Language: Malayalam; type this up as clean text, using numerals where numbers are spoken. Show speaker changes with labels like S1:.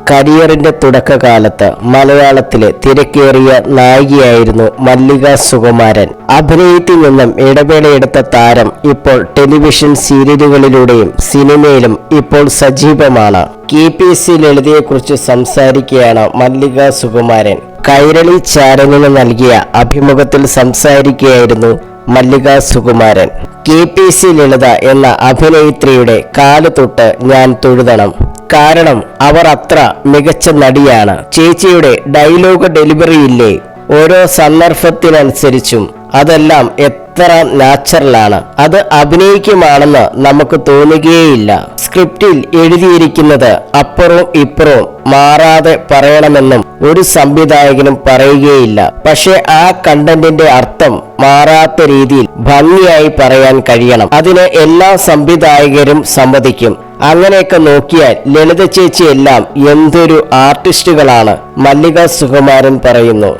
S1: കരിയറിന്റെ തുടക്കകാലത്ത് മലയാളത്തിലെ തിരക്കേറിയ നായികയായിരുന്നു മല്ലിക സുകുമാരൻ. അഭിനയത്തിൽ നിന്നും ഇടവേളയെടുത്ത താരം ഇപ്പോൾ ടെലിവിഷൻ സീരിയലുകളിലൂടെയും സിനിമയിലും ഇപ്പോൾ സജീവമാണ്. KPSC ലളിതയെക്കുറിച്ച് സംസാരിക്കുകയാണ് മല്ലിക സുകുമാരൻ. കൈരളി ചാനലിന് നൽകിയ അഭിമുഖത്തിൽ സംസാരിക്കുകയായിരുന്നു മല്ലിക സുകുമാരൻ. KPSC ലളിത എന്ന അഭിനേത്രിയുടെ കാല് തൊട്ട് ഞാൻ തൊഴുതണം. കാരണം അവർ അത്ര മികച്ച നടിയാണ്. ചേച്ചിയുടെ ഡയലോഗ് ഡെലിവറി ഇല്ലേ, ഓരോ സന്ദർഭത്തിനനുസരിച്ചും അതെല്ലാം എത്ര നാച്ചുറലാണ്. അത് അഭിനയിക്കുമാണെന്ന് നമുക്ക് തോന്നുകയേയില്ല. സ്ക്രിപ്റ്റിൽ എഴുതിയിരിക്കുന്നത് അപ്പുറവും ഇപ്പുറവും മാറാതെ പറയണമെന്നും ഒരു സംവിധായകനും പറയുകയില്ല. പക്ഷെ ആ കണ്ടന്റിന്റെ അർത്ഥം മാറാത്ത രീതിയിൽ ഭംഗിയായി പറയാൻ കഴിയണം. അതിന് എല്ലാ സംവിധായകരും സമ്മതിക്കും. അങ്ങനെയൊക്കെ നോക്കിയാൽ ലളിത ചേച്ചി എല്ലാം എന്തൊരു ആർട്ടിസ്റ്റുകളാണ്, മല്ലിക സുകുമാരൻ പറയുന്നു.